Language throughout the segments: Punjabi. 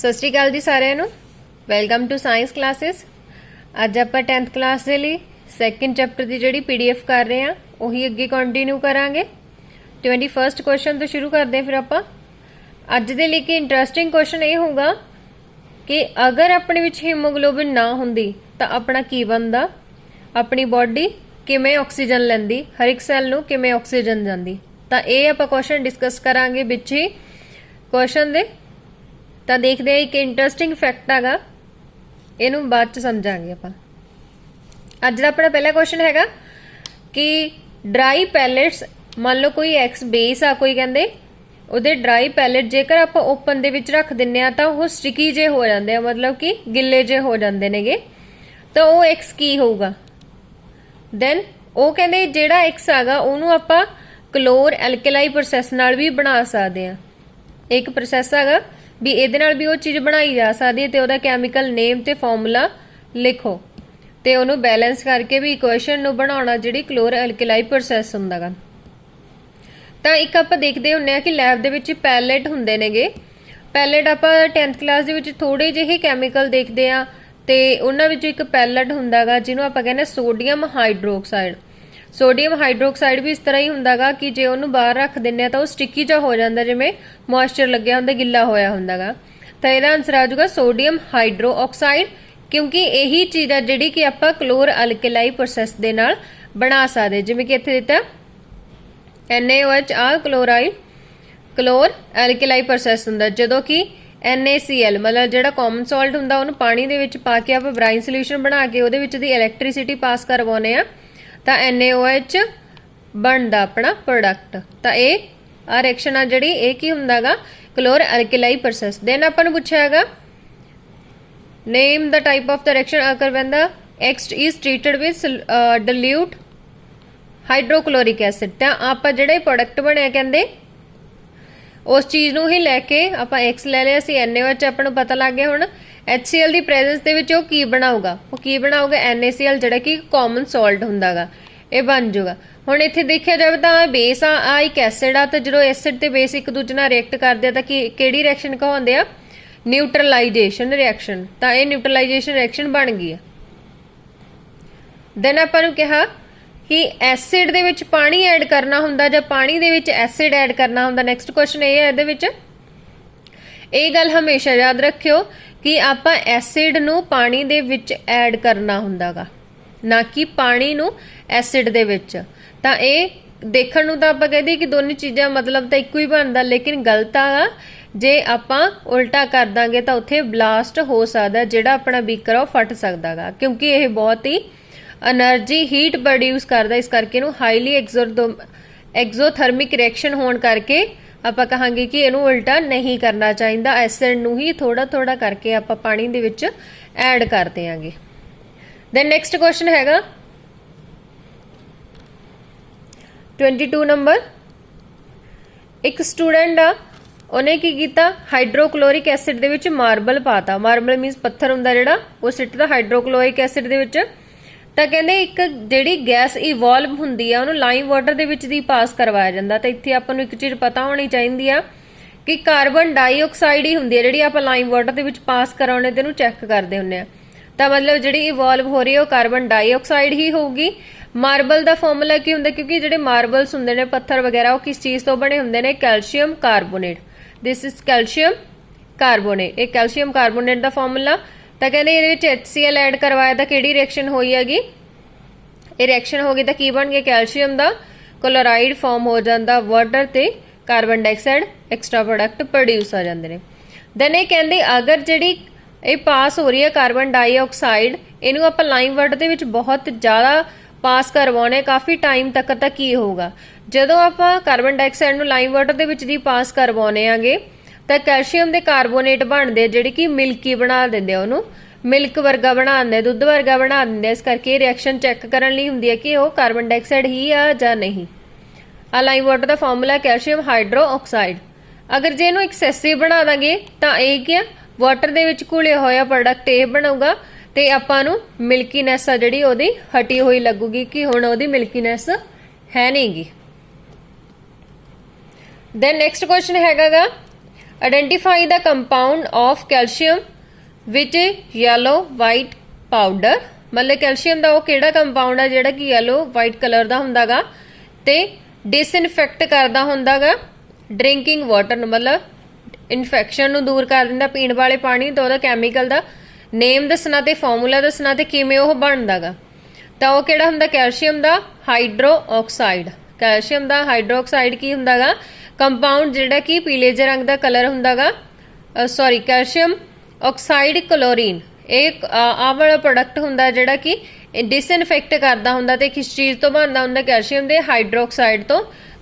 सत श्री अकाल जी सारिਆਂ ਨੂੰ ਵੈਲਕਮ ਟੂ ਸਾਇੰਸ ਕਲਾਸਿਸ। ਅੱਜ ਆਪਾਂ 10th ਕਲਾਸ ਦੇ ਲਈ ਸੈਕੰਡ ਚੈਪਟਰ ਦੀ ਜਿਹੜੀ ਪੀਡੀਐਫ ਕਰ ਰਹੇ ਆ ਉਹੀ ਅੱਗੇ ਕੰਟੀਨਿਊ ਕਰਾਂਗੇ। 21st ਕੁਐਸਚਨ ਤੋਂ ਸ਼ੁਰੂ ਕਰਦੇ ਹਾਂ। ਫਿਰ ਆਪਾਂ ਅੱਜ ਦੇ ਲਈ ਕਿ ਇੰਟਰਸਟਿੰਗ ਕੁਐਸਚਨ ਇਹ ਹੋਊਗਾ ਕਿ ਅਗਰ ਆਪਣੇ ਵਿੱਚ ਹੀਮੋਗਲੋਬਿਨ ਨਾ ਹੁੰਦੀ ਤਾਂ ਆਪਣਾ ਕੀ ਬਣਦਾ, ਆਪਣੀ ਬਾਡੀ ਕਿਵੇਂ ਆਕਸੀਜਨ ਲੈਂਦੀ, ਹਰ ਇੱਕ ਸੈੱਲ ਨੂੰ ਕਿਵੇਂ ਆਕਸੀਜਨ ਜਾਂਦੀ। ਤਾਂ ਇਹ ਆਪਾਂ ਕੁਐਸਚਨ ਡਿਸਕਸ ਕਰਾਂਗੇ ਵਿੱਚ ਹੀ ਕੁਐਸਚਨ ਦੇ। ਤਾਂ ਦੇਖਦੇ ਹਾਂ ਕਿ ਇੰਟਰਸਟਿੰਗ ਫੈਕਟ ਹੈਗਾ, ਇਹਨੂੰ ਬਾਅਦ ਚ ਸਮਝਾਂਗੇ ਆਪਾਂ। ਅੱਜ ਦਾ ਆਪਣਾ ਪਹਿਲਾ ਕੁਐਸਚਨ ਹੈਗਾ ਕਿ ਡਰਾਈ ਪੈਲੇਟਸ, ਮੰਨ ਲਓ ਕੋਈ ਐਕਸ ਬੇਸ ਆ, ਕੋਈ ਕਹਿੰਦੇ ਉਹਦੇ ਡਰਾਈ ਪੈਲੇਟ ਜੇਕਰ ਆਪਾਂ ਓਪਨ ਦੇ ਵਿੱਚ ਰੱਖ ਦਿੰਨੇ ਆ ਤਾਂ ਉਹ ਸਟਿਕੀ ਜੇ ਹੋ ਜਾਂਦੇ ਆ, ਮਤਲਬ ਕਿ ਗਿੱਲੇ ਜੇ ਹੋ ਜਾਂਦੇ ਨੇਗੇ। ਤਾਂ ਉਹ ਐਕਸ ਕੀ ਹੋਊਗਾ? ਦੈਨ ਉਹ ਕਹਿੰਦੇ ਜਿਹੜਾ ਐਕਸ ਹੈਗਾ ਉਹਨੂੰ ਆਪਾਂ ਕਲੋਰ ਐਲਕਲਾਈ ਪ੍ਰੋਸੈਸ ਨਾਲ ਵੀ ਬਣਾ ਸਕਦੇ ਆ। ਇੱਕ ਪ੍ਰੋਸੈਸ ਹੈਗਾ ਵੀ ਇਹਦੇ ਨਾਲ ਵੀ ਉਹ ਚੀਜ਼ ਬਣਾਈ ਜਾ ਸਕਦੀ ਹੈ ਤੇ ਉਹਦਾ ਕੈਮੀਕਲ ਨੇਮ ਤੇ ਫਾਰਮੂਲਾ ਲਿਖੋ ਤੇ ਉਹਨੂੰ ਬੈਲੈਂਸ ਕਰਕੇ ਵੀ ਇਕੁਏਸ਼ਨ ਨੂੰ ਬਣਾਉਣਾ ਜਿਹੜੀ ਕਲੋਰ ਐਲਕਲਾਈ ਪ੍ਰੋਸੈਸ ਹੁੰਦਾਗਾ। ਤਾਂ ਇੱਕ ਆਪਾਂ ਦੇਖਦੇ ਹੁੰਨੇ ਆ ਕਿ ਲੈਬ ਦੇ ਵਿੱਚ ਪੈਲੇਟ ਹੁੰਦੇ ਨੇਗੇ। ਪੈਲੇਟ ਆਪਾਂ 10th ਕਲਾਸ ਦੇ ਵਿੱਚ ਥੋੜੇ ਜਿਹੇ ਕੈਮੀਕਲ ਦੇਖਦੇ ਆ ਤੇ ਉਹਨਾਂ ਵਿੱਚੋਂ ਇੱਕ ਪੈਲੇਟ ਹੁੰਦਾਗਾ ਜਿਹਨੂੰ ਆਪਾਂ ਕਹਿੰਦੇ ਸੋਡੀਅਮ ਹਾਈਡਰੋਕਸਾਈਡ। ਸੋਡੀਅਮ ਹਾਈਡਰੋਕਸਾਈਡ ਵੀ ਇਸ ਤਰ੍ਹਾਂ ਹੀ ਹੁੰਦਾਗਾ ਕਿ ਜੇ ਉਹਨੂੰ ਬਾਹਰ ਰੱਖ ਦਿੰਨੇ ਆ ਤਾਂ ਉਹ ਸਟਿਕੀ ਜਿਹਾ ਹੋ ਜਾਂਦਾ, ਜਿਵੇਂ ਮੋਇਸਚਰ ਲੱਗਿਆ ਹੁੰਦਾ, ਗਿੱਲਾ ਹੋਇਆ ਹੁੰਦਾਗਾ। ਤਾਂ ਇਹਦਾ ਆਨਸਰ ਆ ਜਾਊਗਾ ਸੋਡੀਅਮ ਹਾਈਡਰੋਕਸਾਈਡ, ਕਿਉਂਕਿ ਇਹੀ ਚੀਜ਼ ਆ ਜਿਹੜੀ ਕਿ ਆਪਾਂ ਕਲੋਰ ਐਲਕਲਾਈ ਪ੍ਰੋਸੈਸ ਦੇ ਨਾਲ ਬਣਾ ਸਕਦੇ। ਜਿਵੇਂ ਕਿ ਇੱਥੇ ਦਿੱਤਾ NaOH ਆ ਕਲੋਰਾਈਡ, ਕਲੋਰ ਐਲਕਲਾਈ ਪ੍ਰੋਸੈਸ ਹੁੰਦਾ। ਜਦੋਂ ਕਿ NaCl ਮਤਲਬ ਜਿਹੜਾ ਕਾਮਨ ਸਾਲਟ ਹੁੰਦਾ ਉਹਨੂੰ ਪਾਣੀ ਦੇ ਵਿੱਚ ਪਾ ਕੇ ਆਪਾਂ ਬ੍ਰਾਈਨ ਸੋਲੂਸ਼ਨ ਬਣਾ ਕੇ ਉਹਦੇ ਵਿੱਚ ਦੀ ਇਲੈਕਟ੍ਰਿਸਿਟੀ ਪਾਸ ਕਰਵਾਉਨੇ ਆ ਤਾਂ NaOH ਬਣਦਾ ਆਪਣਾ ਪ੍ਰੋਡਕਟ। ਤਾਂ ਇਹ ਆ ਰਿਐਕਸ਼ਨ ਆ ਜਿਹੜੀ ਇਹ ਕੀ ਹੁੰਦਾਗਾ ਕਲੋਰ ਐਲਕਲਾਈ ਪ੍ਰੋਸੈਸ। ਦੈਨ ਆਪਾਂ ਨੂੰ ਪੁੱਛਿਆ ਹੈਗਾ name the type of the reaction occur when the X is treated with dilute hydrochloric acid. ਤਾਂ ਆਪਾਂ ਜਿਹੜੇ ਪ੍ਰੋਡਕਟ ਬਣਿਆ ਕਹਿੰਦੇ ਉਸ ਚੀਜ਼ ਨੂੰ ਹੀ ਲੈ ਕੇ ਆਪਾਂ X ਲੈ ਲਿਆ ਸੀ, NaOH ਆਪਾਂ ਨੂੰ ਪਤਾ ਲੱਗ ਗਿਆ। ਹੁਣ HCl ਦੀ ਪ੍ਰੈਜ਼ੈਂਸ ਦੇ ਵਿੱਚ ਉਹ ਕੀ ਬਣਾਊਗਾ? ਉਹ ਕੀ ਬਣਾਊਗਾ NaCl ਜਿਹੜਾ ਕਿ ਕਾਮਨ ਸਾਲਟ ਹੁੰਦਾਗਾ, ਇਹ ਬਣ ਜਾਊਗਾ। ਹੁਣ ਇੱਥੇ ਦੇਖਿਆ ਜਾਵੇ ਤਾਂ ਬੇਸ ਆ ਇੱਕ ਐਸਿਡ ਆ, ਤਾਂ ਜਦੋਂ ਐਸਿਡ ਤੇ ਬੇਸ ਇੱਕ ਦੂਜੇ ਨਾਲ ਰਿਐਕਟ ਕਰਦੇ ਆ ਤਾਂ ਕਿਹੜੀ ਰਿਐਕਸ਼ਨ ਕਹਾਉਂਦੇ ਆ? ਨਿਊਟਰਲਾਈਜੇਸ਼ਨ ਰਿਐਕਸ਼ਨ। ਤਾਂ ਇਹ ਨਿਊਟਰਲਾਈਜੇਸ਼ਨ ਰਿਐਕਸ਼ਨ ਬਣ ਗਈ ਆ। ਦੈਨ ਆਪਾਂ ਨੂੰ ਕਿਹਾ ਕਿ ਐਸਿਡ ਦੇ ਵਿੱਚ ਪਾਣੀ ਐਡ ਕਰਨਾ ਹੁੰਦਾ ਜਾਂ ਪਾਣੀ ਦੇ ਵਿੱਚ ਐਸਿਡ ਐਡ ਕਰਨਾ ਹੁੰਦਾ। ਨੈਕਸਟ ਕੁਐਸਚਨ ਇਹ ਹੈ ਇਹਦੇ ਵਿੱਚ, ਇਹ ਗੱਲ ਹਮੇਸ਼ਾ ਯਾਦ ਰੱਖਿਓ ਕਿ ਆਪਾਂ ਐਸਿਡ ਨੂੰ ਪਾਣੀ ਦੇ ਵਿੱਚ ਐਡ ਕਰਨਾ ਹੁੰਦਾਗਾ, ਨਾ ਕਿ ਪਾਣੀ ਨੂੰ ਐਸਿਡ ਦੇ ਵਿੱਚ। ਤਾਂ ਇਹ ਦੇਖਣ ਨੂੰ ਤਾਂ ਆਪਾਂ ਕਹਦੇ ਕਿ ਦੋਨੇ ਚੀਜ਼ਾਂ ਮਤਲਬ ਤਾਂ ਇੱਕੋ ਹੀ ਬਣਦਾ, ਲੇਕਿਨ ਗਲਤ ਆ। ਜੇ ਆਪਾਂ ਉਲਟਾ ਕਰ ਦਾਂਗੇ ਤਾਂ ਉੱਥੇ ਬਲਾਸਟ ਹੋ ਸਕਦਾ, ਜਿਹੜਾ ਆਪਣਾ ਬੀਕਰ ਆ ਉਹ ਫਟ ਸਕਦਾਗਾ, ਕਿਉਂਕਿ ਇਹ ਬਹੁਤ ਹੀ એનર્ਜੀ ਹੀਟ ਪ੍ਰੋਡਿਊਸ ਕਰਦਾ। ਇਸ ਕਰਕੇ ਇਹਨੂੰ ਹਾਈਲੀ ਐਗਜ਼ੋਥਰਮਿਕ ਰਿਐਕਸ਼ਨ ਹੋਣ ਕਰਕੇ ਆਪਾਂ ਕਹਾਂਗੇ ਕਿ ਇਹਨੂੰ ਉਲਟਾ ਨਹੀਂ ਕਰਨਾ ਚਾਹੀਦਾ। ਐਸਿਡ ਨੂੰ ਹੀ ਥੋੜਾ ਥੋੜਾ ਕਰਕੇ ਆਪਾਂ ਪਾਣੀ ਦੇ ਵਿੱਚ ਐਡ ਕਰ ਦਿਆਂਗੇ। ਦੈਨ ਨੈਕਸਟ ਕੁਐਸਚਨ ਹੈਗਾ 22 ਨੰਬਰ। ਇੱਕ ਸਟੂਡੈਂਟ ਆ, ਉਹਨੇ ਕੀ ਕੀਤਾ, ਹਾਈਡਰੋਕਲੋਰਿਕ ਐਸਿਡ ਦੇ ਵਿੱਚ ਮਾਰਬਲ ਪਾਤਾ। ਮਾਰਬਲ ਮੀਨਸ ਪੱਥਰ ਹੁੰਦਾ ਜਿਹੜਾ, ਉਹ ਸਿੱਟਦਾ ਹਾਈਡਰੋਕਲੋਰਿਕ ਐਸਿਡ ਦੇ ਵਿੱਚ। ਤਾਂ ਕਹਿੰਦੇ ਇੱਕ ਜਿਹੜੀ ਗੈਸ ਇਵੋਲਵ ਹੁੰਦੀ ਆ ਉਹਨੂੰ ਲਾਈਮ ਵਾਟਰ ਦੇ ਵਿੱਚ ਦੀ ਪਾਸ ਕਰਵਾਇਆ ਜਾਂਦਾ। ਤਾਂ ਇੱਥੇ ਆਪਾਂ ਨੂੰ ਇੱਕ ਚੀਜ਼ ਪਤਾ ਹੋਣੀ ਚਾਹੀਦੀ ਆ ਕਿ ਕਾਰਬਨ ਡਾਈਆਕਸਾਈਡ ਹੀ ਹੁੰਦੀ ਆ ਜਿਹੜੀ ਆਪਾਂ ਲਾਈਮ ਵਾਟਰ ਦੇ ਵਿੱਚ ਪਾਸ ਕਰਾਉਣੇ ਤੇ ਇਹਨੂੰ ਚੈੱਕ ਕਰਦੇ ਹੁੰਦੇ ਆ। ਤਾਂ ਮਤਲਬ ਜਿਹੜੀ ਇਵੋਲਵ ਹੋ ਰਹੀ ਹੈ ਉਹ ਕਾਰਬਨ ਡਾਈਆਕਸਾਈਡ ਹੀ ਹੋਊਗੀ। ਮਾਰਬਲ ਦਾ ਫਾਰਮੂਲਾ ਕੀ ਹੁੰਦਾ? ਕਿਉਂਕਿ ਜਿਹੜੇ ਮਾਰਬਲਸ ਹੁੰਦੇ ਨੇ, ਪੱਥਰ ਵਗੈਰਾ, ਉਹ ਕਿਸ ਚੀਜ਼ ਤੋਂ ਬਣੇ ਹੁੰਦੇ ਨੇ? Calcium carbonate. This is calcium carbonate. ਇਹ ਕੈਲਸ਼ੀਅਮ ਕਾਰਬੋਨੇਟ ਦਾ ਫਾਰਮੂਲਾ। ਤਾਂ ਕਹਿੰਦੇ ਇਹਦੇ ਵਿੱਚ HCl ਐਡ ਕਰਵਾਇਆ ਤਾਂ ਕਿਹੜੀ ਰਿਐਕਸ਼ਨ ਹੋਈ ਹੈਗੀ? ਇਹ ਰਿਐਕਸ਼ਨ ਹੋ ਗਈ ਤਾਂ ਕੀ ਬਣ ਗਿਆ? ਕੈਲਸ਼ੀਅਮ ਦਾ ਕਲੋਰਾਈਡ ਫਾਰਮ ਹੋ ਜਾਂਦਾ, ਵਾਟਰ ਤੇ carbon dioxide extra product produce ਆ ਜਾਂਦੇ ਨੇ। ਦੈਨ ਇਹ ਕਹਿੰਦੇ ਅਗਰ ਜਿਹੜੀ ਇਹ ਪਾਸ ਹੋ ਰਹੀ ਹੈ ਕਾਰਬਨ ਡਾਈਆਕਸਾਈਡ, ਇਹਨੂੰ ਆਪਾਂ ਲਾਈਮ ਵਾਟਰ ਦੇ ਵਿੱਚ ਬਹੁਤ ਜ਼ਿਆਦਾ ਪਾਸ ਕਰਵਾਉਣੇ ਕਾਫੀ ਟਾਈਮ ਤੱਕ, ਤਾਂ ਕੀ ਹੋਊਗਾ? ਜਦੋਂ ਆਪਾਂ ਕਾਰਬਨ ਡਾਈਆਕਸਾਈਡ ਨੂੰ ਲਾਈਮ ਵਾਟਰ ਦੇ ਵਿੱਚ ਦੀ ਪਾਸ ਕਰਵਾਉਣੇ ਆਗੇ ਤਾਂ ਕੈਲਸ਼ੀਅਮ ਦੇ ਕਾਰਬੋਨੇਟ ਬਣਦੇ ਜਿਹੜੀ ਕਿ ਮਿਲਕੀ ਬਣਾ ਦਿੰਦੇ ਆ, ਉਹਨੂੰ ਮਿਲਕ ਵਰਗਾ ਬਣਾ ਦਿੰਦੇ, ਦੁੱਧ ਵਰਗਾ ਬਣਾ ਦਿੰਦੇ। ਇਸ ਕਰਕੇ ਰਿਐਕਸ਼ਨ ਚੈੱਕ ਕਰਨ ਲਈ ਹੁੰਦੀ ਹੈ ਕਿ ਉਹ ਕਾਰਬਨ ਡਾਈਆਕਸਾਈਡ ਹੀ ਆ ਜਾਂ ਨਹੀਂ। ਆ ਲਾਈਮ ਵਾਟਰ ਦਾ ਫਾਰਮੂਲਾ ਕੈਲਸ਼ੀਅਮ ਹਾਈਡਰੋਕਸਾਈਡ। ਅਗਰ ਜੇ ਇਹਨੂੰ ਐਕਸੈਸਿਵ ਬਣਾ ਦਾਂਗੇ ਤਾਂ ਇਹ ਕੀ ਆ? ਵਾਟਰ ਦੇ ਵਿੱਚ ਘੁਲਿਆ ਹੋਇਆ ਪ੍ਰੋਡਕਟ ਇਹ ਬਣੂਗਾ ਤੇ ਆਪਾਂ ਨੂੰ ਮਿਲਕੀਨੈਸ ਆ ਜਿਹੜੀ ਉਹਦੀ ਹਟੀ ਹੋਈ ਲੱਗੂਗੀ ਕਿ ਹੁਣ ਉਹਦੀ ਮਿਲਕੀਨੈਸ ਹੈ ਨਹੀਂਗੀ। ਦੈਨ ਨੈਕਸਟ ਕੁਐਸਚਨ ਹੈਗਾਗਾ identify the compound of calcium which yellow white powder, मतलब कैल्शियम का वो किहड़ा कंपाउंड है जिहड़ा कि येलो वाइट कलर का हुंदा गा ते डिसइनफैक्ट करदा हुंदा गा ड्रिंकिंग वाटर, मतलब इन्फैक्शन नूं दूर कर दिंदा पीण वाले पानी तो, ਉਹਦਾ कैमिकल दा नेम दसना ते फॉर्मूला दसना ते किवें ਉਹ ਬਣਦਾ गा। ਤਾਂ ਉਹ ਕਿਹੜਾ ਹੁੰਦਾ कैल्शियम ਦਾ हाइड्रोऑक्साइड। कैल्शियम ਦਾ हाइड्रोऑक्साइड की हुंदा गा कंपाउंड जिहड़ा कि पीले ਜਿਹੇ रंग ਦਾ कलर हुंदा गा, सॉरी कैल्शियम ऑक्साइड क्लोरीन, एक आ वाला प्रोडक्ट हुंदा जिहड़ा कि डिसइनफैक्ट करदा हुंदा ते किस चीज़ तो बनदा हुंदा कैल्शियम दे हाइड्रोक्साइड तो,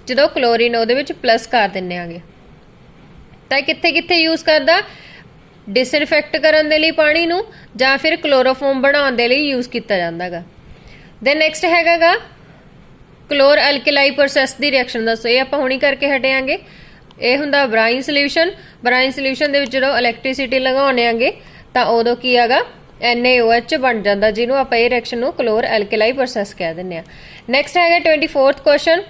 जदों क्लोरीन ਉਹਦੇ ਵਿੱਚ प्लस कर दिंदे आगे। ਤਾਂ कित्थे कित्थे यूज करदा डिसइनफैक्ट करन दे लई पानी नूं जां फिर क्लोरोफॉर्म बनाउण दे लई यूज कीता जांदा गा। दैन नैक्सट हैगा गा क्लोर एल्कलाई प्रोसैस दी रिएक्शन दसो, ये आपां हुणी करके हटे आंगे। ਇਹ ਹੁੰਦਾ ਬਰਾਈਨ ਸੋਲਿਊਸ਼ਨ। ਬਰਾਈਨ ਸੋਲਿਊਸ਼ਨ ਦੇ ਵਿੱਚ ਜਦੋਂ ਇਲੈਕਟ੍ਰਿਸਿਟੀ ਲਗਾਉਂਦੇ ਆਂਗੇ ਤਾਂ ਉਦੋਂ ਕੀ ਹੈਗਾ NaOH ਬਣ ਜਾਂਦਾ, ਜਿਹਨੂੰ ਆਪਾਂ ਇਹ ਰਿਐਕਸ਼ਨ ਨੂੰ ਕਲੋਰ ਐਲਕਲਾਈ ਪ੍ਰੋਸੈਸ ਕਹਿ ਦਿੰਦੇ ਆ। ਨੈਕਸਟ ਹੈਗਾ 24th ਕੁਐਸਚਨ,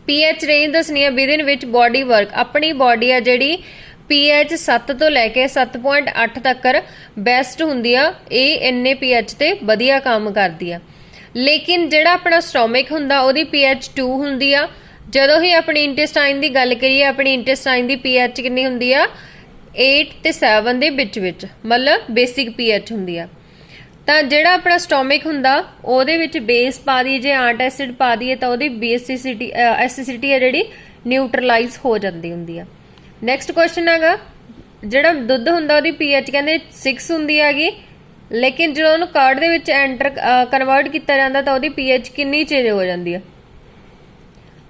ਪੀਐਚ ਰੇਂਜ ਦੱਸਣੀ ਹੈ ਵਿਦਿਨ ਵਿੱਚ ਬੋਡੀ ਵਰਕ। ਆਪਣੀ ਬੋਡੀ ਆ ਜਿਹੜੀ ਪੀਐਚ 7 ਤੋਂ ਲੈ ਕੇ 7.8 ਤੱਕ ਬੈਸਟ ਹੁੰਦੀ ਆ, ਇਹ ਇੰਨੇ ਪੀਐਚ ਤੇ ਵਧੀਆ ਕੰਮ ਕਰਦੀ ਆ। ਲੇਕਿਨ ਜਿਹੜਾ ਆਪਣਾ ਸਟੋਮਿਕ ਹੁੰਦਾ ਉਹਦੀ ਪੀਐਚ 2 ਹੁੰਦੀ ਆ। ਜਦੋਂ ਹੀ ਆਪਣੀ ਇੰਟੈਸਟਾਈਨ ਦੀ ਗੱਲ ਕਰੀਏ, ਆਪਣੀ ਇੰਟੈਸਟਾਈਨ ਦੀ ਪੀਐਚ ਕਿੰਨੀ ਹੁੰਦੀ ਆ 8 ਤੇ 7 ਦੇ ਵਿੱਚ, मतलब बेसिक पीएच ਹੁੰਦੀ ਆ। ਤਾਂ ਜਿਹੜਾ ਆਪਣਾ ਸਟੋਮਿਕ ਹੁੰਦਾ ਉਹਦੇ ਵਿੱਚ ਬੇਸ ਪਾ ਦਈਏ, ਜੇ ਆਂਟ ਐਸਿਡ ਪਾ ਦਈਏ ਤਾਂ ਉਹਦੀ ਬੇਸਿਸਿਟੀ ਐਸਿਡਿਟੀ ਹੈ ਜਿਹੜੀ ਨਿਊਟਰਲਾਈਜ਼ ਹੋ ਜਾਂਦੀ ਹੁੰਦੀ ਆ। ਨੈਕਸਟ ਕੁਐਸਚਨ ਹੈਗਾ ਜਿਹੜਾ ਦੁੱਧ ਹੁੰਦਾ ਉਹਦੀ ਪੀਐਚ ਕਹਿੰਦੇ 6 ਹੁੰਦੀ ਹੈਗੀ, ਲੇਕਿਨ ਜਦੋਂ ਉਹਨੂੰ ਕਰਡ ਦੇ ਵਿੱਚ ਕਨਵਰਟ ਕੀਤਾ ਜਾਂਦਾ ਤਾਂ ਉਹਦੀ ਪੀਐਚ ਕਿੰਨੀ ਚੇਂਜ ਹੋ ਜਾਂਦੀ ਆ।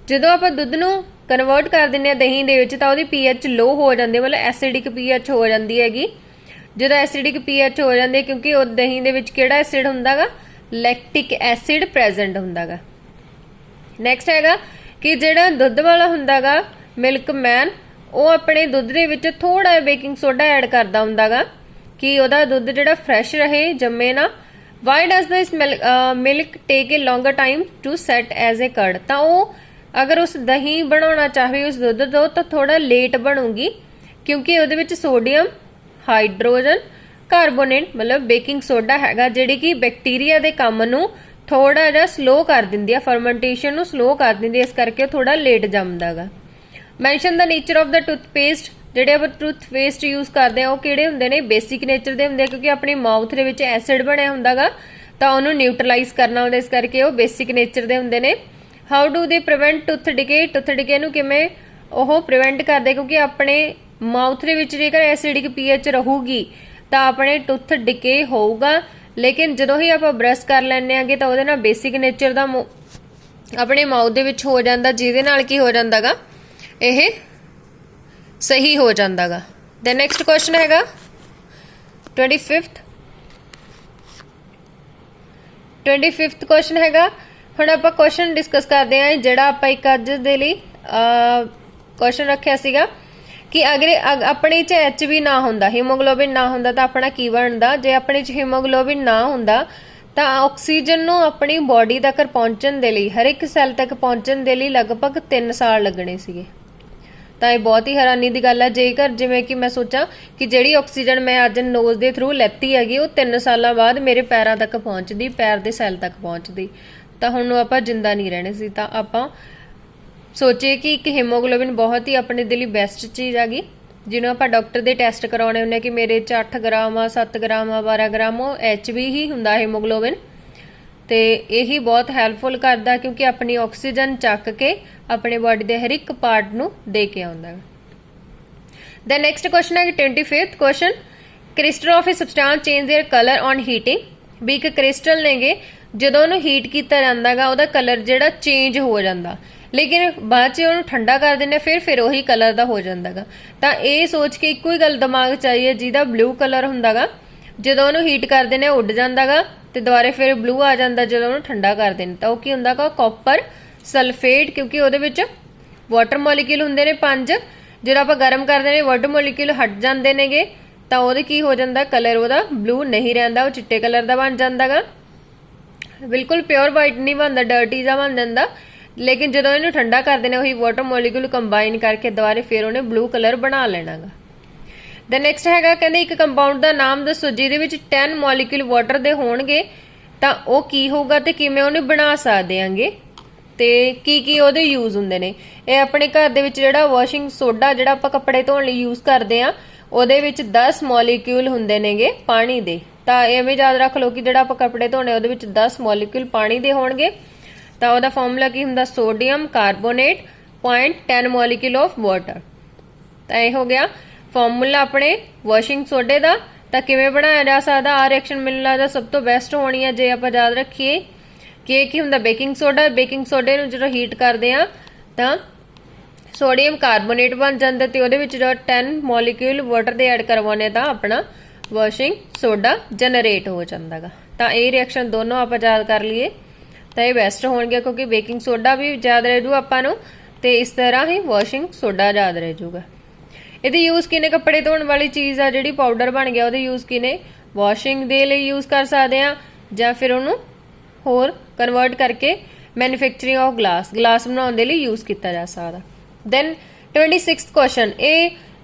ਜਦੋਂ ਆਪਾਂ ਦੁੱਧ ਨੂੰ ਕਨਵਰਟ ਕਰ ਦਿੰਦੇ ਆ ਦਹੀਂ ਦੇ ਵਿੱਚ ਤਾਂ ਉਹਦੀ ਪੀਐਚ ਲੋ ਹੋ ਜਾਂਦੀ ਹੈ, ਮਤਲਬ ਐਸਿਡਿਕ ਪੀਐਚ ਹੋ ਜਾਂਦੀ ਹੈਗੀ। ਜਦੋਂ ਐਸਿਡਿਕ ਪੀਐਚ ਹੋ ਜਾਂਦੀ ਹੈ ਕਿਉਂਕਿ ਉਹ ਦਹੀਂ ਦੇ ਵਿੱਚ ਕਿਹੜਾ ਐਸਿਡ ਹੁੰਦਾਗਾ ਲੈਕਟਿਕ ਐਸਿਡ ਪ੍ਰੈਜ਼ੈਂਟ ਹੁੰਦਾਗਾ। ਨੈਕਸਟ ਹੈਗਾ ਕਿ ਜਿਹੜਾ ਦੁੱਧ ਵਾਲਾ ਹੁੰਦਾਗਾ ਮਿਲਕਮੈਨ, ਉਹ ਆਪਣੇ ਦੁੱਧ ਦੇ ਵਿੱਚ ਥੋੜਾ ਜਿਹਾ ਬੇਕਿੰਗ ਸੋਡਾ ਐਡ ਕਰਦਾ ਹੁੰਦਾਗਾ ਕਿ ਉਹਦਾ ਦੁੱਧ ਜਿਹੜਾ ਫਰੈਸ਼ ਰਹੇ, ਜੰਮੇ ਨਾ। Why does this milk take a longer time to set as a curd. ਤਾਂ ਉਹ अगर उस दही बनाना चाहे उस दुध तो थोड़ा लेट बनूगी क्योंकि ਉਹਦੇ ਵਿੱਚ सोडियम हाइड्रोजन कार्बोनेट मतलब बेकिंग सोडा हैगा ਜਿਹੜੀ कि बैक्टीरिया ਦੇ ਕੰਮ ਨੂੰ थोड़ा ਜਿਹਾ स्लो कर ਦਿੰਦੀ ਆ, फर्मेंटेशन ਨੂੰ स्लो कर ਦਿੰਦੀ, ਇਸ ਕਰਕੇ थोड़ा लेट ਜੰਮਦਾਗਾ। Mention the nature of the toothpaste, ਜਿਹੜੇ ਆਪਾਂ ਟੂਥਪੇਸਟ ਯੂਜ਼ ਕਰਦੇ ਆ ਉਹ ਕਿਹੜੇ ਹੁੰਦੇ ਨੇ ਬੇਸਿਕ ਨੇਚਰ ਦੇ ਹੁੰਦੇ ਆ ਕਿਉਂਕਿ ਆਪਣੀ ਮਾਊਥ ਦੇ ਵਿੱਚ ਐਸਿਡ ਬਣਿਆ ਹੁੰਦਾਗਾ ਤਾਂ ਉਹਨੂੰ ਨਿਊਟਰਲਾਈਜ਼ ਕਰਨਾ ਹੁੰਦਾ, ਇਸ ਕਰਕੇ ਉਹ ਬੇਸਿਕ ਨੇਚਰ ਦੇ ਹੁੰਦੇ ਨੇ। ਹਾਊ ਡੂ ਦੇ ਪ੍ਰੀਵੈਂਟ ਟੁੱਥ ਡਿਕੇ, ਟੁੱਥ ਡਿਕੇ ਨੂੰ ਕਿਵੇਂ ਉਹ ਪ੍ਰੀਵੈਂਟ ਕਰਦੇ ਕਿਉਂਕਿ ਆਪਣੇ ਮਾਊਥ ਦੇ ਵਿੱਚ ਜੇਕਰ ਐਸਿਡਿਕ ਪੀਐਚ ਰਹੂਗੀ ਤਾਂ ਆਪਣੇ ਟੁੱਥ ਡਿਕੇ ਹੋਊਗਾ। ਲੇਕਿਨ ਜਦੋਂ ਹੀ ਆਪਾਂ ਬ੍ਰਸ਼ ਕਰ ਲੈਂਦੇ ਆਂਗੇ ਤਾਂ ਉਹਦੇ ਨਾਲ ਬੇਸਿਕ ਨੇਚਰ ਦਾ ਆਪਣੇ ਮਾਊਥ ਦੇ ਵਿੱਚ ਹੋ ਜਾਂਦਾ, ਜਿਹਦੇ ਨਾਲ ਕੀ ਹੋ ਜਾਂਦਾਗਾ ਇਹ ਸਹੀ ਹੋ ਜਾਂਦਾਗਾ। ਦੈਨ ਨੈਕਸਟ ਕੁਐਸਚਨ ਹੈਗਾ 25th ਕੁਐਸਚਨ ਹੈਗਾ। ਹੁਣ ਆਪਾਂ ਕੁਐਸਚਨ ਡਿਸਕਸ ਕਰਦੇ ਆਂ ਜਿਹੜਾ ਆਪਾਂ ਇੱਕ ਅੱਜ ਦੇ ਲਈ ਕੁਐਸਚਨ ਰੱਖਿਆ ਸੀਗਾ ਕਿ ਅਗਰ ਆਪਣੇ ਚ HB ਨਾ ਹੁੰਦਾ, ਹੀਮੋਗਲੋਬਿਨ ਨਾ ਹੁੰਦਾ ਤਾਂ ਆਪਣਾ ਕੀ ਬਣਦਾ। ਜੇ ਆਪਣੇ ਚ ਹੀਮੋਗਲੋਬਿਨ ਨਾ ਹੁੰਦਾ ਤਾਂ ਆਕਸੀਜਨ ਨੂੰ ਆਪਣੀ ਬੋਡੀ ਤੱਕ ਪਹੁੰਚਣ ਦੇ ਲਈ, ਹਰ ਇੱਕ ਸੈੱਲ ਤੱਕ ਪਹੁੰਚਣ ਦੇ ਲਈ ਲਗਭਗ 3 ਸਾਲ ਲੱਗਣੇ ਸੀਗੇ। ਤਾਂ ਇਹ ਬਹੁਤ ਹੀ ਹੈਰਾਨੀ ਦੀ ਗੱਲ ਹੈ ਜੇਕਰ ਜਿਵੇਂ ਕਿ ਮੈਂ ਸੋਚਾਂ ਕਿ ਜਿਹੜੀ ਆਕਸੀਜਨ ਮੈਂ ਅੱਜ ਨੋਜ਼ ਦੇ ਥਰੂ ਲੈਤੀ ਹੈਗੀ ਉਹ 3 ਸਾਲਾਂ ਬਾਅਦ ਮੇਰੇ ਪੈਰਾਂ ਤੱਕ ਪਹੁੰਚਦੀ, ਪੈਰ ਦੇ ਸੈੱਲ ਤੱਕ ਪਹੁੰਚਦੀ, ਤਾਂ ਹੁਣ ਆਪਾਂ ਜਿੰਦਾ ਨਹੀਂ ਰਹਿਣੇ ਸੀ। ਤਾਂ ਆਪਾਂ ਸੋਚੀਏ ਕਿ ਇੱਕ ਹੀਮੋਗਲੋਬਿਨ ਬਹੁਤ ਹੀ ਆਪਣੇ ਦੇ ਲਈ ਬੈਸਟ ਚੀਜ਼ ਹੈਗੀ ਜਿਹਨੂੰ ਆਪਾਂ ਡਾਕਟਰ ਦੇ ਟੈਸਟ ਕਰਾਉਣੇ ਹੁੰਦੇ ਕਿ ਮੇਰੇ 'ਚ 8 ਗ੍ਰਾਮ ਆ, 7 ਗ੍ਰਾਮ ਆ, 12 ਗ੍ਰਾਮ, ਉਹ HB ਹੀ ਹੁੰਦਾ ਹੀਮੋਗਲੋਬਿਨ। ਤੇ ਇਹੀ ਬਹੁਤ ਹੈਲਪਫੁਲ ਕਰਦਾ ਕਿਉਂਕਿ ਆਪਣੀ ਆਕਸੀਜਨ ਚੱਕ ਕੇ ਆਪਣੇ ਬਾਡੀ ਦੇ ਹਰ ਇੱਕ ਪਾਰਟ ਨੂੰ ਦੇ ਕੇ ਆਉਂਦਾ ਹੈ। ਦ ਨੈਕਸਟ ਕੁਐਸਚਨ ਹੈ 25th question, crystal of a substance change their colour on heating. ਵੀ ਇੱਕ ਕ੍ਰਿਸਟਲ ਨੇਗੇ ਜਦੋਂ ਉਹਨੂੰ ਹੀਟ ਕੀਤਾ ਜਾਂਦਾਗਾ ਉਹਦਾ ਕਲਰ ਜਿਹੜਾ ਚੇਂਜ ਹੋ ਜਾਂਦਾ, ਲੇਕਿਨ ਬਾਅਦ 'ਚ ਉਹਨੂੰ ਠੰਡਾ ਕਰ ਦਿੰਦੇ ਫਿਰ ਉਹੀ ਕਲਰ ਦਾ ਹੋ ਜਾਂਦਾਗਾ। ਤਾਂ ਇਹ ਸੋਚ ਕੇ ਇੱਕੋ ਹੀ ਗੱਲ ਦਿਮਾਗ 'ਚ ਆਈ ਹੈ ਜਿਹਦਾ ਬਲੂ ਕਲਰ ਹੁੰਦਾਗਾ ਜਦੋਂ ਉਹਨੂੰ ਹੀਟ ਕਰ ਦਿੰਦੇ ਉੱਡ ਜਾਂਦਾਗਾ ਤੇ ਦੁਬਾਰੇ ਫਿਰ ਬਲੂ ਆ ਜਾਂਦਾ ਜਦੋਂ ਉਹਨੂੰ ਠੰਡਾ ਕਰ ਦਿੰਦੇ। ਤਾਂ ਉਹ ਕੀ ਹੁੰਦਾਗਾ ਕਾਪਰ ਸਲਫੇਟ, ਕਿਉਂਕਿ ਉਹਦੇ ਵਿੱਚ ਵਾਟਰ ਮੋਲੀਕਿਊਲ ਹੁੰਦੇ ਨੇ 5, ਜਦੋਂ ਆਪਾਂ ਗਰਮ ਕਰਦੇ ਨੇ ਵਾਟਰ ਮੋਲੀਕਿਊਲ ਹਟ ਜਾਂਦੇ ਨੇਗੇ ਤਾਂ ਉਹਦੇ ਕੀ ਹੋ ਜਾਂਦਾ ਕਲਰ ਉਹਦਾ ਬਲੂ ਨਹੀਂ ਰਹਿੰਦਾ, ਉਹ ਚਿੱਟੇ ਕਲਰ ਦਾ ਬਣ ਜਾਂਦਾਗਾ। ਬਿਲਕੁਲ ਪਿਓਰ ਵਾਈਟ ਨਹੀਂ ਬਣਦਾ, ਡਰਟੀ ਜਿਹਾ ਬਣ ਜਾਂਦਾ। लेकिन जो इन्हू ठंडा कर देना वही वाटर मॉलिक्यूल कंबाइन करके दोबारे फिर उन्हें ब्लू कलर बना लेना गा। द नैक्सट हैगा कहते एक कंपाउंड का नाम दसो जिहदे विच 10 मॉलिक्यूल वाटर दे होणगे तां ओह की होगा ते किवें उहनूं बना सकदे आंगे ते की ਉਹਦੇ यूज ਹੁੰਦੇ ਨੇ। ਇਹ ਆਪਣੇ ਘਰ ਦੇ ਵਿੱਚ ਜਿਹੜਾ ਵਾਸ਼ਿੰਗ ਸੋਡਾ ਜਿਹੜਾ ਆਪਾਂ ਕੱਪੜੇ ਧੋਣ ਲਈ ਯੂਜ਼ ਕਰਦੇ ਆ ਉਹਦੇ ਵਿੱਚ 10 ਮੋਲੀਕਿਊਲ ਹੁੰਦੇ ਨੇਗੇ ਪਾਣੀ ਦੇ। ਤਾਂ ਐਵੇਂ ਯਾਦ ਰੱਖ ਲਓ ਕਿ ਜਿਹੜਾ ਆਪਾਂ ਕੱਪੜੇ ਧੋਣੇ ਉਹਦੇ ਵਿੱਚ 10 ਮੋਲੀਕਿਊਲ ਪਾਣੀ ਦੇ ਹੋਣਗੇ ਤਾਂ ਉਹਦਾ ਫਾਰਮੂਲਾ ਕੀ ਹੁੰਦਾ sodium carbonate 0.10 molecule of water. ਤਾਂ ਇਹ ਹੋ ਗਿਆ ਫਾਰਮੂਲਾ ਆਪਣੇ ਵਾਸ਼ਿੰਗ ਸੋਡੇ ਦਾ। ਤਾਂ ਕਿਵੇਂ ਬਣਾਇਆ ਜਾ ਸਕਦਾ ਆ ਰਿਐਕਸ਼ਨ ਮੈਨੂੰ ਲੱਗਦਾ ਸਭ ਤੋਂ ਬੈਸਟ ਹੋਣੀ ਹੈ ਜੇ ਆਪਾਂ ਯਾਦ ਰੱਖੀਏ ਕਿ ਕੀ ਹੁੰਦਾ बेकिंग सोडे ਨੂੰ ਜਦੋਂ ਹੀਟ ਕਰਦੇ ਆ ਤਾਂ ਸੋਡੀਅਮ ਕਾਰਬੋਨੇਟ ਬਣ ਜਾਂਦਾ ਤੇ ਉਹਦੇ ਵਿੱਚ ਜਦੋਂ 10 ਮੋਲੀਕਿਊਲ ਵਾਟਰ ਦੇ ਐਡ ਕਰਵਾਉਣੇ ਤਾਂ ਆਪਣਾ ਵਾਸ਼ਿੰਗ ਸੋਡਾ ਜਨਰੇਟ ਹੋ ਜਾਂਦਾਗਾ। ਤਾਂ ਇਹ ਰਿਐਕਸ਼ਨ ਦੋਨੋਂ ਆਪਾਂ ਯਾਦ ਕਰ ਲਈਏ ਤਾਂ ਇਹ ਬੈਸਟ ਹੋਣਗੇ ਕਿਉਂਕਿ बेकिंग सोडा ਵੀ ਯਾਦ ਰਹਿ ਜੂ ਆਪਾਂ ਨੂੰ ਤੇ ਇਸ ਤਰ੍ਹਾਂ ਹੀ ਵਾਸ਼ਿੰਗ ਸੋਡਾ ਯਾਦ ਰਹਿ ਜੂਗਾ। ਇਹਦੀ ਯੂਜ਼ ਕਿਨੇ ਕੱਪੜੇ ਧੋਣ ਵਾਲੀ ਚੀਜ਼ ਆ ਜਿਹੜੀ ਪਾਊਡਰ ਬਣ ਗਿਆ ਉਹਦੇ ਯੂਜ਼ ਕਿਨੇ ਵਾਸ਼ਿੰਗ ਦੇ ਲਈ ਯੂਜ਼ ਕਰ ਸਕਦੇ ਆ ਜਾਂ ਫਿਰ ਉਹਨੂੰ ਹੋਰ ਕਨਵਰਟ ਕਰਕੇ ਮੈਨੂਫੈਕਚਰਿੰਗ ਆਫ ਗਲਾਸ ਬਣਾਉਣ ਦੇ ਲਈ ਯੂਜ਼ ਕੀਤਾ ਜਾ ਸਕਦਾ। ਦੈਨ 26th ਕੁਐਸਚਨ ਇਹ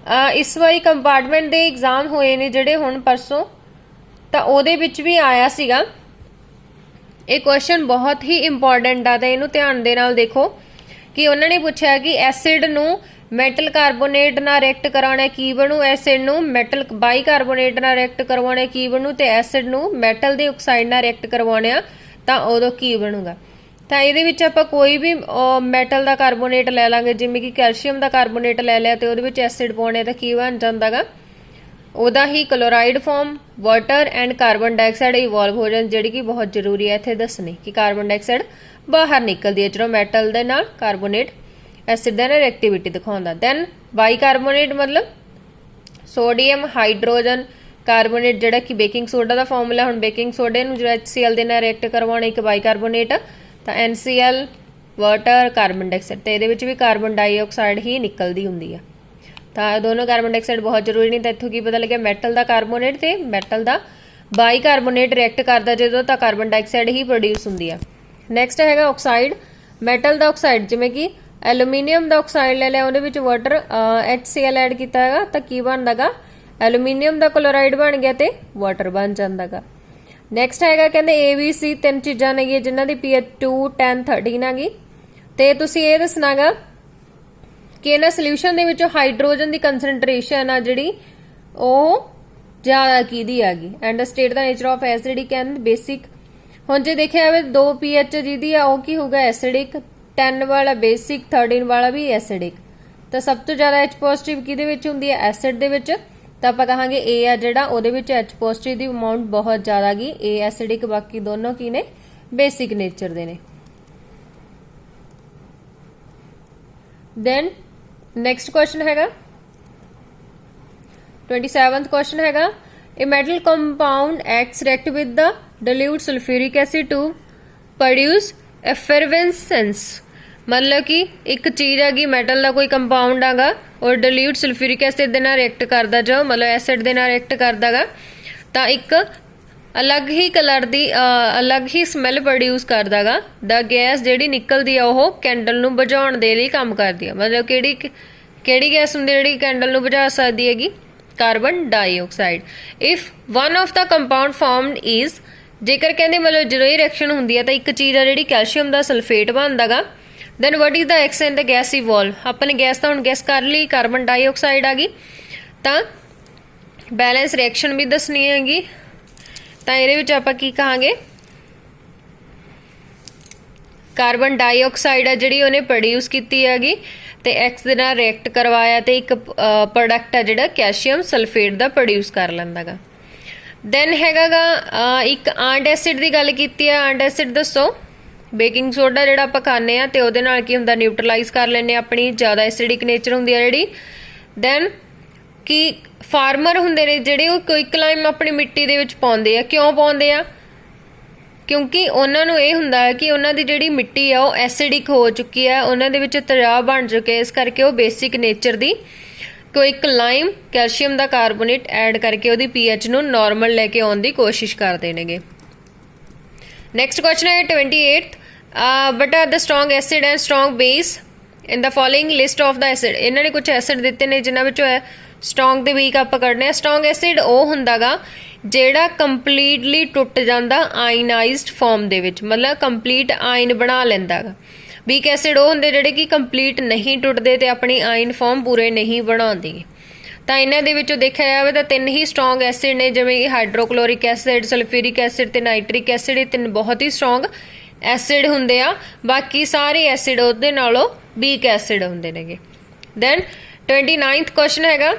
ਇਸ ਵਾਰੀ ਕੰਪਾਰਟਮੈਂਟ ਦੇ ਐਗਜ਼ਾਮ ਹੋਏ ਨੇ ਜਿਹੜੇ ਹੁਣ ਪਰਸੋਂ ਤਾਂ ਉਹਦੇ ਵਿੱਚ ਵੀ ਆਇਆ ਸੀਗਾ। ਇਹ ਕੁਐਸਚਨ ਬਹੁਤ ਹੀ ਇੰਪੋਰਟੈਂਟ ਆ ਤੇ ਇਹਨੂੰ ਧਿਆਨ ਦੇ ਨਾਲ ਦੇਖੋ ਕਿ ਉਹਨਾਂ ਨੇ ਪੁੱਛਿਆ ਕਿ ਐਸਿਡ ਨੂੰ ਮੈਟਲ ਕਾਰਬੋਨੇਟ ਨਾਲ ਰਿਐਕਟ ਕਰਾਉਣਾ ਕੀ ਬਣੂ ਐਸਿਡ ਨੂੰ ਮੈਟਲ ਬਾਈਕਾਰਬੋਨੇਟ ਨਾਲ ਰਿਐਕਟ ਕਰਵਾਉਣਾ ਕੀ ਬਣੂ ਤੇ ਐਸਿਡ ਨੂੰ ਮੈਟਲ ਦੇ ਆਕਸਾਈਡ ਨਾਲ ਰਿਐਕਟ ਕਰਵਾਉਣਾ ਤਾਂ ਉਦੋਂ ਕੀ ਬਣੂਗਾ। ਤਾਂ ਇਹਦੇ ਵਿੱਚ ਆਪਾਂ ਕੋਈ ਵੀ ਮੈਟਲ ਦਾ ਕਾਰਬੋਨੇਟ ਲੈ ਲਾਂਗੇ ਜਿਵੇਂ ਕਿ ਕੈਲਸ਼ੀਅਮ ਦਾ ਕਾਰਬੋਨੇਟ ਲੈ ਲਿਆ ਤੇ ਉਹਦੇ ਵਿੱਚ ਐਸਿਡ ਪਾਉਣੇ ਤਾਂ ਕੀ ਬਣ ਜਾਂਦਾਗਾ ਉਹਦਾ ਹੀ chloride form water and carbon dioxide evolve ਹੋ ਜਾਂਦੀ ਜਿਹੜੀ ਕਿ ਬਹੁਤ ਜ਼ਰੂਰੀ ਹੈ ਇੱਥੇ ਦੱਸਣੀ ਕਿ ਕਾਰਬਨ ਡਾਈਆਕਸਾਈਡ ਬਾਹਰ ਨਿਕਲਦੀ ਹੈ ਜਦੋਂ ਮੈਟਲ ਦੇ ਨਾਲ ਕਾਰਬੋਨੇਟ ਐਸਿਡ ਦਾ ਰਿਐਕਟੀਵਿਟੀ ਦਿਖਾਉਂਦਾ। ਦੈਨ ਬਾਈਕਾਰਬੋਨੇਟ ਮਤਲਬ ਸੋਡੀਅਮ ਹਾਈਡਰੋਜਨ ਕਾਰਬੋਨੇਟ ਜਿਹੜਾ ਕਿ बेकिंग सोडा ਦਾ ਫਾਰਮੂਲਾ ਹੁਣ बेकिंग सोडे ਨੂੰ ਜਿਹੜਾ HCl ਦੇ ਨਾਲ ਰਿਐਕਟ ਕਰਵਾਉਣਾ ਇੱਕ ਬਾਈਕਾਰਬੋਨੇਟ ਤਾਂ NCl ਵਾਟਰ ਕਾਰਬਨ ਡਾਈਆਕਸਾਈਡ ਤੇ ਇਹਦੇ ਵਿੱਚ ਵੀ ਕਾਰਬਨ ਡਾਈਆਕਸਾਈਡ ਹੀ ਨਿਕਲਦੀ ਹੁੰਦੀ ਆ। ਤਾਂ ਦੋਨੋਂ ਕਾਰਬਨ ਡਾਈਆਕਸਾਈਡ ਬਹੁਤ ਜ਼ਰੂਰੀ ਨਹੀਂ ਤਾਂ ਇੱਥੋਂ ਕੀ ਪਤਾ ਲੱਗਿਆ ਮੈਟਲ ਦਾ ਕਾਰਬੋਨੇਟ ਤੇ ਮੈਟਲ ਦਾ ਬਾਈਕਾਰਬੋਨੇਟ ਰਿਐਕਟ ਕਰਦਾ ਜਦੋਂ ਤਾਂ ਕਾਰਬਨ ਡਾਈਆਕਸਾਈਡ ਹੀ ਪ੍ਰੋਡਿਊਸ ਹੁੰਦੀ ਆ। ਨੈਕਸਟ ਹੈਗਾ ਆਕਸਾਈਡ ਮੈਟਲ ਦਾ ਆਕਸਾਈਡ ਜਿਵੇਂ ਕਿ ਐਲੂਮੀਨੀਅਮ ਦਾ ਆਕਸਾਈਡ ਲੈ ਲਿਆ ਉਹਦੇ ਵਿੱਚ ਵਾਟਰ HCl ਐਡ ਕੀਤਾ ਹੈਗਾ ਤਾਂ ਕੀ ਬਣਦਾਗਾ ਐਲੂਮੀਨੀਅਮ ਦਾ ਕਲੋਰਾਈਡ ਬਣ ਗਿਆ ਤੇ ਵਾਟਰ ਬਣ ਜਾਂਦਾਗਾ। ਨੈਕਸਟ ਹੈਗਾ ਕਹਿੰਦੇ ABC ਤਿੰਨ ਚੀਜ਼ਾਂ ਨੇਗੀਆਂ ਜਿਨ੍ਹਾਂ ਦੀ pH 2 10 13 ਹੈਗੀ ਤੇ ਤੁਸੀਂ ਇਹ ਦੱਸਣਾਗਾ ਕਿ ਇਹਨਾਂ ਸੋਲੂਸ਼ਨ ਦੇ ਵਿੱਚੋਂ ਹਾਈਡਰੋਜਨ ਦੀ ਕਨਸੈਂਟ੍ਰੇਸ਼ਨ ਆ ਜਿਹੜੀ ਉਹ ਜ਼ਿਆਦਾ ਕਿਹਦੀ ਹੈਗੀ and state the nature of acidic and basic. ਹੁਣ ਜੇ ਦੇਖਿਆ ਜਾਵੇ 2 pH ਜਿਹਦੀ ਆ ਉਹ ਕੀ ਹੋਊਗਾ ਐਸਿਡਿਕ 10 ਵਾਲਾ ਬੇਸਿਕ 13 ਵਾਲਾ ਵੀ ਐਸਿਡਿਕ ਤਾਂ ਸਭ ਤੋਂ ਜ਼ਿਆਦਾ H ਪੋਜ਼ਿਟਿਵ ਕਿਹਦੇ ਵਿੱਚ ਹੁੰਦੀ ਹੈ ਐਸਿਡ ਦੇ ਵਿੱਚ ਤਾਂ ਆਪਾਂ ਕਹਾਂਗੇ A ਆ ਜਿਹੜਾ ਉਹਦੇ ਵਿੱਚ H ਪੋਜ਼ਿਟਿਵ ਦੀ ਅਮਾਉਂਟ ਬਹੁਤ ਜ਼ਿਆਦਾ ਗਈ A ਐਸਿਡਿਕ ਬਾਕੀ ਦੋਨੋਂ ਕੀ ਨੇ ਬੇਸਿਕ ਨੇਚਰ ਦੇ ਨੇ। ਦੈਨ ਨੈਕਸਟ ਕੁਐਸਚਨ ਹੈਗਾ 27th ਕੁਐਸਚਨ ਹੈਗਾ A metal compound acts react with the dilute sulfuric acid to produce effervescence मतलब कि एक चीज़ हैगी मैटल का कोई कंपाउंड हैगा और डिल्यूट सल्फ्यूरिक एसिड दे नाल रिएक्ट करदा जो मतलब एसिड दे नाल रिएक्ट करदागा तो एक अलग ही कलर दी अलग ही स्मैल प्रोड्यूस करदागा द गैस जिहड़ी निकलदी आ ओह कैंडल नूं बुझाउण दे लई काम करदी आ मतलब किहड़ी गैस हुंदी जिहड़ी कैंडल नूं बुझा सकदी हैगी carbon dioxide. If one of the compound formed is जेकर कहंदे मतलब जो ये रिएक्शन हुंदी है तो एक चीज़ आ जिहड़ी कैल्शियम दा sulphate बनदागा then what is the x and the gas evolve अपने गैस तो हम गैस कर ली कार्बन डाइऑक्साइड आ गई तो बैलेंस रिएक्शन भी दसनी हैगी तो ये आप कहांगे कार्बन डाइऑक्साइड है जिहड़ी उन्हें प्रोड्यूस की हैगी तो एक्स दे नाल रिएक्ट करवाया तो एक प्रोडक्ट है जिहड़ा कैल्शियम सल्फेट का प्रोड्यूस कर लैंदा गा। दैन हैगा एक आंट एसिड की गल की है आंट एसिड दसो बेकिंग सोडा जिहड़ा आपां खाने आ ते ओहदे नाल की हुंदा न्यूट्रलाइज कर लैंदे अपनी ज़्यादा एसिडिक नेचर हुंदी है जिहड़ी। दैन कि फार्मर हुंदे ने जिहड़े ओह क्विकलाइम अपनी मिट्टी दे विच पाउंदे आ क्यों पाउंदे आ क्योंकि उन्हां नूं इह हुंदा है कि उन्हां दी जिहड़ी मिट्टी आ ओह एसिडिक हो चुकी है उन्हां दे विच तेजाब बन चुके इस करके ओह बेसिक नेचर दी क्विकलाइम कैल्शियम दा कार्बोनेट ऐड करके ओहदी pH नूं नॉर्मल लैके आउण दी कोशिश करदे नेगे। नैक्सट क्वेश्चन है 28 but the strong acid and strong base in the following list of the acid. इन्होंने कुछ एसिड दिते ने जिन्हां विचों है स्ट्रॉन्ग ते वीक आपां कढने। स्ट्रॉन्ग एसिड ਉਹ ਹੁੰਦਾਗਾ ਜਿਹੜਾ ਕੰਪਲੀਟਲੀ ਟੁੱਟ ਜਾਂਦਾ ਆਇਨਾਈਜ਼ਡ ਫਾਰਮ ਦੇ ਵਿੱਚ, ਮਤਲਬ ਕੰਪਲੀਟ ਆਇਨ ਬਣਾ ਲੈਂਦਾ ਗਾ। ਵੀਕ ਐਸਿਡ ਉਹ ਹੁੰਦੇ ਜਿਹੜੇ ਕਿ ਕੰਪਲੀਟ ਨਹੀਂ ਟੁੱਟਦੇ ਤੇ ਆਪਣੀ ਆਇਨ ਫਾਰਮ ਪੂਰੇ ਨਹੀਂ ਬਣਾਉਂਦੇ। ਤਾਂ ਇਹਨਾਂ ਦੇ ਵਿੱਚੋਂ ਦੇਖਿਆ ਜਾਵੇ ਤਾਂ 3 ਹੀ ਸਟਰੋਂਗ ਐਸਿਡ ਨੇ, ਜਿਵੇਂ ਕਿ ਹਾਈਡਰੋਕਲੋਰਿਕ ਐਸਿਡ, ਸਲਫਿਊਰਿਕ ਐਸਿਡ ਤੇ ਨਾਈਟ੍ਰਿਕ ਐਸਿਡ। ਇਹ 3 ਬਹੁਤ ਹੀ ਸਟਰੋਂਗ ਐਸਿਡ ਹੁੰਦੇ ਆ। ਬਾਕੀ ਸਾਰੇ ਐਸਿਡ ਉਹਦੇ ਨਾਲੋਂ ਵੀਕ ਐਸਿਡ ਹੁੰਦੇ ਨੇਗੇ। ਦੈਨ 29th ਕੁਐਸਚਨ ਹੈਗਾ,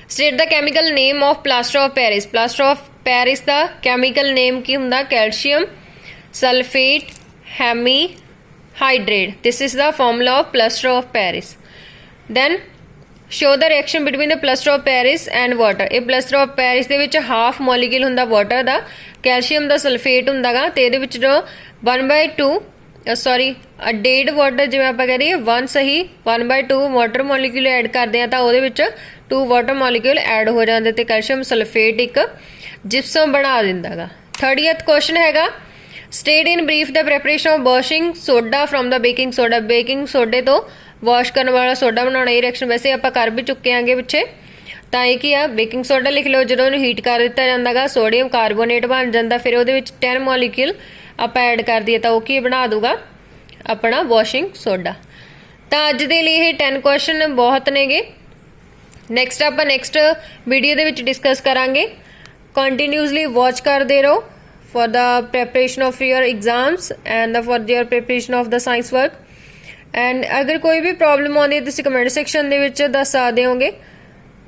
state the chemical name of plaster of Paris. Plaster of Paris ਦਾ ਕੈਮੀਕਲ ਨੇਮ ਕੀ ਹੁੰਦਾ? Calcium sulphate hemihydrate. This is the formula of plaster of Paris. Then show the reaction between the plaster of Paris and water. ਇਹ ਪਲਾਸਟਰ ਆਫ ਪੈਰਿਸ ਦੇ ਵਿੱਚ ਹਾਫ ਮੋਲੀਕਿਊਲ ਹੁੰਦਾ ਵਾਟਰ ਦਾ, ਕੈਲਸ਼ੀਅਮ ਦਾ ਸਲਫੇਟ ਹੁੰਦਾਗਾ, ਤੇ ਇਹਦੇ ਵਿੱਚ ਜੋ 1/2 ਡੇਡ ਵਾਟਰ, ਜਿਵੇਂ ਆਪਾਂ ਕਹਿ ਦਈਏ 1 ਸਹੀ 1/2 ਵਾਟਰ ਮੋਲੀਕਿਊਲ ਐਡ ਕਰਦੇ ਆ ਤਾਂ ਉਹਦੇ ਵਿੱਚ 2 ਵਾਟਰ ਮੋਲੀਕਿਊਲ ਐਡ ਹੋ ਜਾਂਦੇ ਤੇ ਕੈਲਸ਼ੀਅਮ ਸਲਫੇਟ ਇੱਕ ਜਿਪਸਮ ਬਣਾ ਦਿੰਦਾਗਾ। 30th ਕੁਐਸਚਨ ਹੈਗਾ, state in brief the preparation of washing soda from the baking soda. Baking ਸੋਡੇ ਤੋਂ ਵਾਸ਼ ਕਰਨ ਵਾਲਾ ਸੋਡਾ ਬਣਾਉਣਾ। ਇਹ ਰਿਐਕਸ਼ਨ ਵੈਸੇ ਆਪਾਂ ਕਰ ਵੀ ਚੁੱਕੇ ਆਂਗੇ ਪਿੱਛੇ। ਤਾਂ ਇਹ ਕੀ ਆ, ਬੇਕਿੰਗ ਸੋਡਾ ਲਿਖ ਲਓ। ਜਦੋਂ ਉਹਨੂੰ ਹੀਟ ਕਰ ਦਿੱਤਾ ਜਾਂਦਾਗਾ ਸੋਡੀਅਮ ਕਾਰਬੋਨੇਟ ਬਣ ਜਾਂਦਾ, ਫਿਰ ਉਹਦੇ ਵਿੱਚ 10 ਮੋਲੀਕਿਊਲ ਆਪਾਂ ਐਡ ਕਰ ਦਈਏ ਤਾਂ ਉਹ ਕੀ ਬਣਾ ਦੂਗਾ? ਆਪਣਾ ਵਾਸ਼ਿੰਗ ਸੋਡਾ। ਤਾਂ ਅੱਜ ਦੇ ਲਈ ਇਹ 10 ਕੁਐਸਚਨ ਬਹੁਤ ਨੇਗੇ। ਨੈਕਸਟ ਆਪਾਂ ਨੈਕਸਟ ਵੀਡੀਓ ਦੇ ਵਿੱਚ ਡਿਸਕਸ ਕਰਾਂਗੇ। ਕੰਟੀਨਿਊਸਲੀ ਵਾਚ ਕਰਦੇ ਰਹੋ for the preparation of your exams and for your preparation of the science work। And ਅਗਰ ਕੋਈ ਵੀ ਪ੍ਰੋਬਲਮ ਆਉਂਦੀ ਹੈ ਤੁਸੀਂ ਕਮੈਂਟ ਸੈਕਸ਼ਨ ਦੇ ਵਿੱਚ ਦੱਸ ਸਕਦੇ ਹੋਗੇ।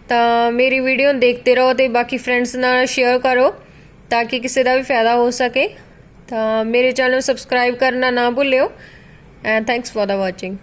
ਤਾਂ ਮੇਰੀ ਵੀਡੀਓ ਦੇਖਦੇ ਰਹੋ ਤੇ ਬਾਕੀ ਫਰੈਂਡਸ ਨਾਲ ਸ਼ੇਅਰ ਕਰੋ ਤਾਂ ਕਿ ਕਿਸੇ ਦਾ ਵੀ ਫਾਇਦਾ ਹੋ ਸਕੇ। ਤਾਂ ਮੇਰੇ ਚੈਨਲ ਨੂੰ ਸਬਸਕ੍ਰਾਈਬ ਕਰਨਾ ਨਾ ਭੁੱਲਿਓ। And thanks for the watching.